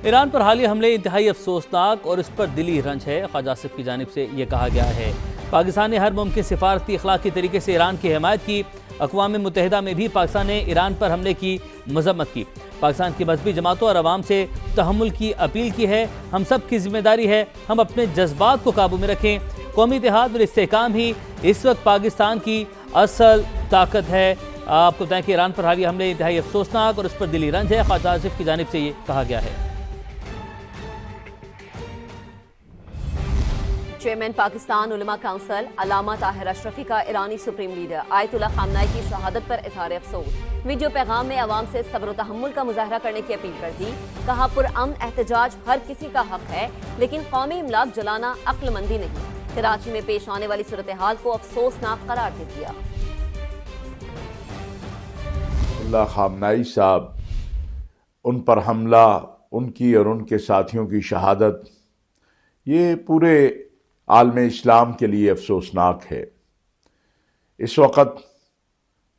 ایران پر حالیہ حملے انتہائی افسوسناک اور اس پر دلی رنج ہے۔ خواجہ آصف کی جانب سے یہ کہا گیا ہے پاکستان نے ہر ممکن سفارتی اخلاقی طریقے سے ایران کی حمایت کی۔ اقوام متحدہ میں بھی پاکستان نے ایران پر حملے کی مذمت کی۔ پاکستان کی مذہبی جماعتوں اور عوام سے تحمل کی اپیل کی ہے۔ ہم سب کی ذمہ داری ہے ہم اپنے جذبات کو قابو میں رکھیں۔ قومی اتحاد اور استحکام ہی اس وقت پاکستان کی اصل طاقت ہے۔ آپ کو بتائیں کہ ایران پر حالیہ حملے انتہائی افسوسناک اور اس پر دلی رنج ہے۔ خواجہ آصف کی جانب سے یہ کہا گیا ہے۔ چیئرمین پاکستان علماء کونسل علامہ طاہر اشرفی کا ایرانی سپریم لیڈر آیت اللہ خامنائی کی شہادت پر اظہار افسوس۔ ویڈیو پیغام میں عوام سے صبر و تحمل کا مظاہرہ کرنے کی اپیل کر دی۔ کہا پرامن احتجاج ہر کسی کا حق ہے لیکن قومی املاک جلانا عقل مندی نہیں۔ کراچی میں پیش آنے والی صورتحال کو افسوسناک قرار دے دیا۔ اللہ خامنائی صاحب، ان پر حملہ، ان کی اور ان کے ساتھیوں کی شہادت، یہ پورے عالم اسلام کے لیے افسوسناک ہے۔ اس وقت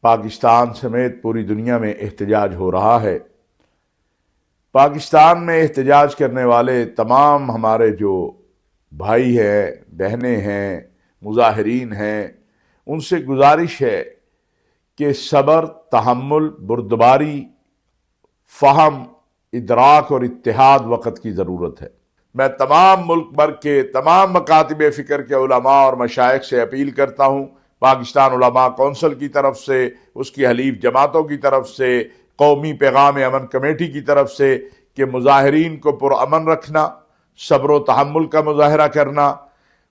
پاکستان سمیت پوری دنیا میں احتجاج ہو رہا ہے۔ پاکستان میں احتجاج کرنے والے تمام ہمارے جو بھائی ہیں، بہنیں ہیں، مظاہرین ہیں، ان سے گزارش ہے کہ صبر، تحمل، بردباری، فہم، ادراک اور اتحاد وقت کی ضرورت ہے۔ میں تمام ملک بھر کے تمام مکاتب فکر کے علماء اور مشائخ سے اپیل کرتا ہوں، پاکستان علماء کونسل کی طرف سے، اس کی حلیف جماعتوں کی طرف سے، قومی پیغام امن کمیٹی کی طرف سے، کہ مظاہرین کو پرامن رکھنا، صبر و تحمل کا مظاہرہ کرنا،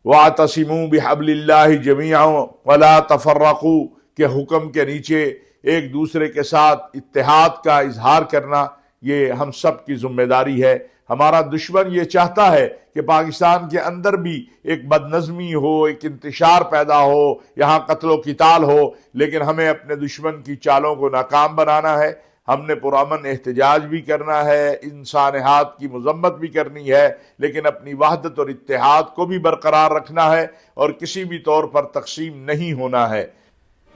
وَاعْتَصِمُوا بِحَبْلِ اللَّهِ جَمِيعًا وَلَا تَفَرَّقُوا کے حکم کے نیچے ایک دوسرے کے ساتھ اتحاد کا اظہار کرنا، یہ ہم سب کی ذمہ داری ہے۔ ہمارا دشمن یہ چاہتا ہے کہ پاکستان کے اندر بھی ایک بدنظمی ہو، ایک انتشار پیدا ہو، یہاں قتل و قتال ہو، لیکن ہمیں اپنے دشمن کی چالوں کو ناکام بنانا ہے۔ ہم نے پرامن احتجاج بھی کرنا ہے، انسانیات کی مذمت بھی کرنی ہے، لیکن اپنی وحدت اور اتحاد کو بھی برقرار رکھنا ہے اور کسی بھی طور پر تقسیم نہیں ہونا ہے۔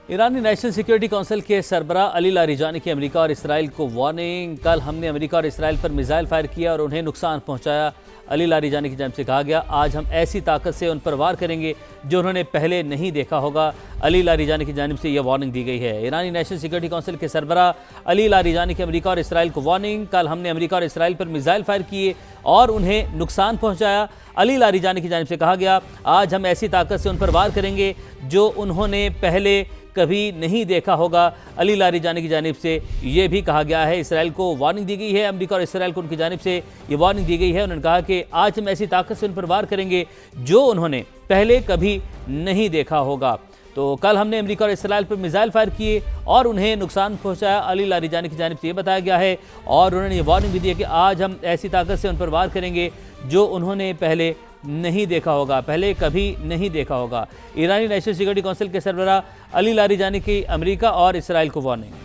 ایرانی نیشنل سیکیورٹی کونسل کے سربراہ علی لاریجانی کی امریکہ اور اسرائیل کو وارننگ۔ کل ہم نے امریکہ اور اسرائیل پر میزائل فائر کیا اور انہیں نقصان پہنچایا۔ علی لاریجانی کی جانب سے کہا گیا آج ہم ایسی طاقت سے ان پر وار کریں گے جو انہوں نے پہلے نہیں دیکھا ہوگا۔ علی لاریجانی کی جانب سے یہ وارننگ دی گئی ہے۔ ایرانی نیشنل سیکیورٹی کونسل کے سربراہ علی لاریجانی کی امریکہ اور اسرائیل کو وارننگ۔ کل ہم نے امریکہ اور اسرائیل پر میزائل فائر کیے اور انہیں نقصان پہنچایا۔ علی لاریجانی کی جانب سے کہا گیا آج ہم ایسی طاقت سے ان پر وار کریں گے جو انہوں نے پہلے کبھی نہیں دیکھا ہوگا۔ علی لاریجانی کی جانب سے یہ بھی کہا گیا ہے اسرائیل کو وارننگ دی گئی ہے، امریکہ اور اسرائیل کو ان کی جانب سے یہ وارننگ دی گئی ہے۔ انہوں نے کہا کہ آج ہم ایسی طاقت سے ان پر وار کریں گے جو انہوں نے پہلے کبھی نہیں دیکھا ہوگا۔ تو کل ہم نے امریکہ اور اسرائیل پر میزائل فائر کیے اور انہیں نقصان پہنچایا، علی لاریجانی کی جانب سے یہ بتایا گیا ہے، اور انہوں نے یہ وارننگ بھی دی ہے کہ آج ہم ایسی طاقت سے ان پر وار کریں گے جو انہوں نے پہلے نہیں دیکھا ہوگا، پہلے کبھی نہیں دیکھا ہوگا۔ ایرانی نیشنل سیکیورٹی کونسل کے سربراہ علی لاریجانی کی امریکہ اور اسرائیل کو وارننگ۔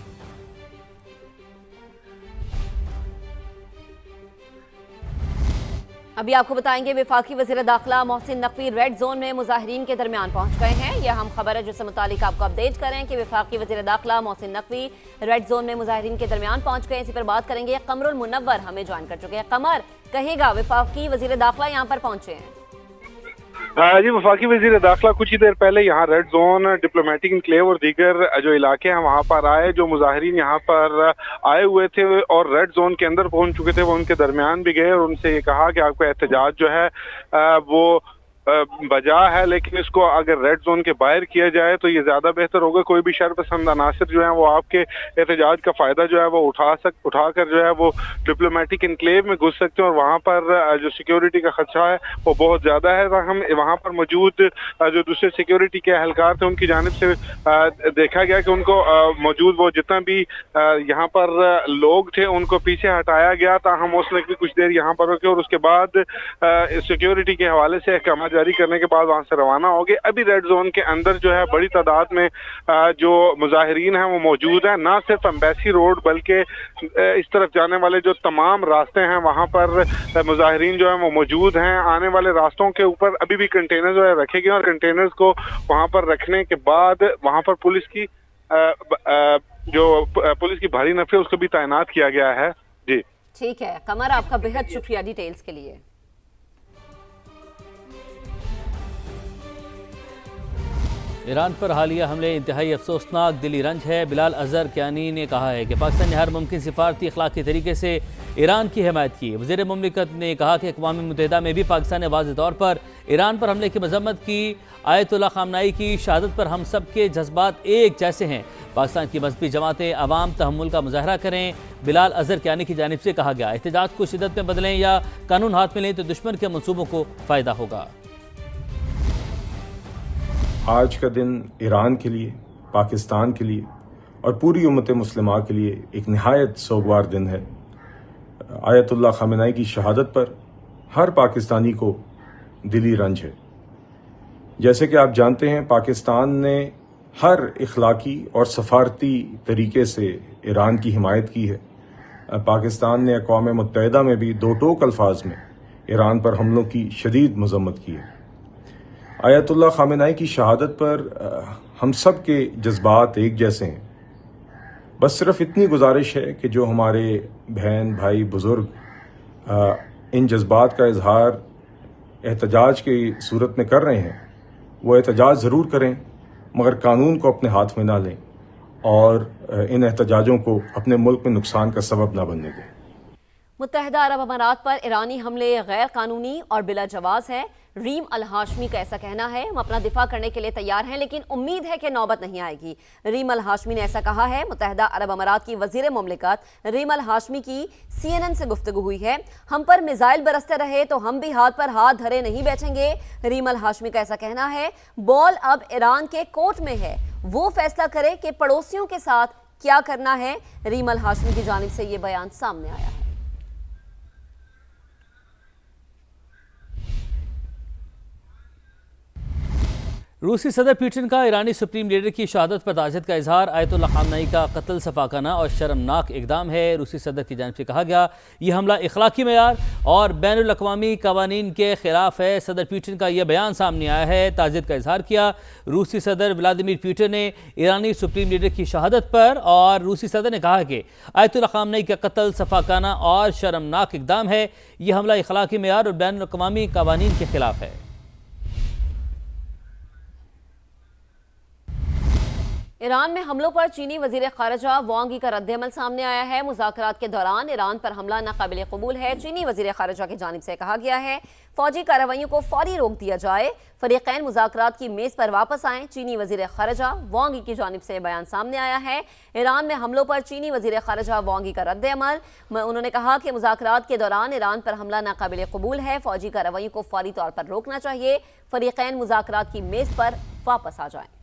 ابھی آپ کو بتائیں گے وفاقی وزیر داخلہ محسن نقوی ریڈ زون میں مظاہرین کے درمیان پہنچ گئے ہیں۔ یہ اہم خبر ہے جس سے متعلق آپ کو اپڈیٹ کریں کہ وفاقی وزیر داخلہ محسن نقوی ریڈ زون میں مظاہرین کے درمیان پہنچ گئے۔ اسی پر بات کریں گے، قمر المنور ہمیں جوائن کر چکے ہیں۔ قمر، کہے گا وفاقی وزیر داخلہ یہاں پر پہنچے ہیں؟ جی، وفاقی وزیر داخلہ کچھ ہی دیر پہلے یہاں ریڈ زون، ڈپلومیٹک انکلیو اور دیگر جو علاقے ہیں وہاں پر آئے۔ جو مظاہرین یہاں پر آئے ہوئے تھے اور ریڈ زون کے اندر پہنچ چکے تھے وہ ان کے درمیان بھی گئے اور ان سے یہ کہا کہ آپ کا احتجاج جو ہے وہ بجا ہے، لیکن اس کو اگر ریڈ زون کے باہر کیا جائے تو یہ زیادہ بہتر ہوگا۔ کوئی بھی شر پسند عناصر جو ہیں وہ آپ کے احتجاج کا فائدہ جو ہے وہ اٹھا کر جو ہے وہ ڈپلومیٹک انکلیو میں گھس سکتے ہیں، اور وہاں پر جو سیکیورٹی کا خدشہ ہے وہ بہت زیادہ ہے۔ ہم وہاں پر موجود جو دوسرے سیکیورٹی کے اہلکار تھے ان کی جانب سے دیکھا گیا کہ ان کو موجود وہ جتنا بھی یہاں پر لوگ تھے ان کو پیچھے ہٹایا گیا، تاہم اس نے بھی کچھ دیر یہاں پر رکے اور اس کے بعد سیکیورٹی کے حوالے سے احکامات جاری کرنے کے بعد وہاں سے روانہ ہو گئے۔ ابھی ریڈ زون کے اندر جو ہے بڑی تعداد میں جو مظاہرین ہیں وہ موجود ہیں، نہ صرف امبیسی روڈ بلکہ اس طرف جانے والے جو تمام راستے ہیں وہاں پر مظاہرین جو ہیں وہ موجود ہیں۔ آنے والے راستوں کے اوپر ابھی بھی کنٹینر جو ہے رکھے گئے اور کنٹینرز کو وہاں پر رکھنے کے بعد وہاں پر پولیس کی بھاری نفری اس کو بھی تعینات کیا گیا ہے۔ جی ٹھیک ہے قمر، آپ کا بہت شکریہ ڈیٹیلز کے لیے۔ ایران پر حالیہ حملے انتہائی افسوسناک دلی رنج ہے۔ بلال اظہر کیانی نے کہا ہے کہ پاکستان نے ہر ممکن سفارتی اخلاقی طریقے سے ایران کی حمایت کی۔ وزیر مملکت نے کہا کہ اقوام متحدہ میں بھی پاکستان نے واضح طور پر ایران پر حملے کی مذمت کی۔ آیت اللہ خامنائی کی شہادت پر ہم سب کے جذبات ایک جیسے ہیں۔ پاکستان کی مذہبی جماعتیں عوام تحمل کا مظاہرہ کریں۔ بلال اظہر کیانی کی جانب سے کہا گیا احتجاج کو شدت میں بدلیں یا قانون ہاتھ میں لیں تو دشمن کے منصوبوں کو فائدہ ہوگا۔ آج کا دن ایران کے لیے، پاکستان کے لیے اور پوری امت مسلمہ کے لیے ایک نہایت سوگوار دن ہے۔ آیت اللہ خامنائی کی شہادت پر ہر پاکستانی کو دلی رنج ہے۔ جیسے کہ آپ جانتے ہیں پاکستان نے ہر اخلاقی اور سفارتی طریقے سے ایران کی حمایت کی ہے۔ پاکستان نے اقوام متحدہ میں بھی دو ٹوک الفاظ میں ایران پر حملوں کی شدید مذمت کی ہے۔ آیت اللہ خامنائی کی شہادت پر ہم سب کے جذبات ایک جیسے ہیں۔ بس صرف اتنی گزارش ہے کہ جو ہمارے بہن بھائی بزرگ ان جذبات کا اظہار احتجاج کی صورت میں کر رہے ہیں وہ احتجاج ضرور کریں، مگر قانون کو اپنے ہاتھ میں نہ لیں اور ان احتجاجوں کو اپنے ملک میں نقصان کا سبب نہ بننے دیں۔ متحدہ عرب امارات پر ایرانی حملے غیر قانونی اور بلا جواز ہے۔ ریم الہاشمی کا ایسا کہنا ہے ہم اپنا دفاع کرنے کے لیے تیار ہیں لیکن امید ہے کہ نوبت نہیں آئے گی۔ ریم الہاشمی نے ایسا کہا ہے۔ متحدہ عرب امارات کی وزیر مملکت ریم الہاشمی کی CNN سے گفتگو ہوئی ہے۔ ہم پر میزائل برستے رہے تو ہم بھی ہاتھ پر ہاتھ دھرے نہیں بیٹھیں گے۔ ریم الہاشمی کا ایسا کہنا ہے بال اب ایران کے کورٹ میں ہے، وہ فیصلہ کرے کہ پڑوسیوں کے ساتھ کیا کرنا ہے۔ ریم الہاشمی کی جانب سے یہ بیان سامنے آیا ہے۔ روسی صدر پیوٹن کا ایرانی سپریم لیڈر کی شہادت پر تعزیت کا اظہار۔ آیت اللہ خامنائی کا قتل سفاکانہ اور شرمناک اقدام ہے۔ روسی صدر کی جانب سے کہا گیا یہ حملہ اخلاقی معیار اور بین الاقوامی قوانین کے خلاف ہے۔ صدر پیوٹن کا یہ بیان سامنے آیا ہے، تعزیت کا اظہار کیا۔ روسی صدر ولادیمیر پوٹن نے ایرانی سپریم لیڈر کی شہادت پر اور روسی صدر نے کہا کہ آیت اللہ خامنائی کا قتل سفاکانہ اور شرمناک اقدام ہے، یہ حملہ اخلاقی معیار اور بین الاقوامی قوانین کے خلاف ہے۔ ایران میں حملوں پر چینی وزیر خارجہ وانگ ای کا رد عمل سامنے آیا ہے۔ مذاکرات کے دوران ایران پر حملہ ناقابل قبول ہے۔ چینی وزیر خارجہ کی جانب سے کہا گیا ہے فوجی کارروائیوں کو فوری روک دیا جائے، فریقین مذاکرات کی میز پر واپس آئیں۔ چینی وزیر خارجہ وانگ ای کی جانب سے بیان سامنے آیا ہے۔ ایران میں حملوں پر چینی وزیر خارجہ وانگ ای کا رد عمل۔ انہوں نے کہا کہ مذاکرات کے دوران ایران پر حملہ ناقابل قبول ہے، فوجی کارروائیوں کو فوری طور پر روکنا چاہیے، فریقین مذاکرات کی میز پر واپس آ جائیں۔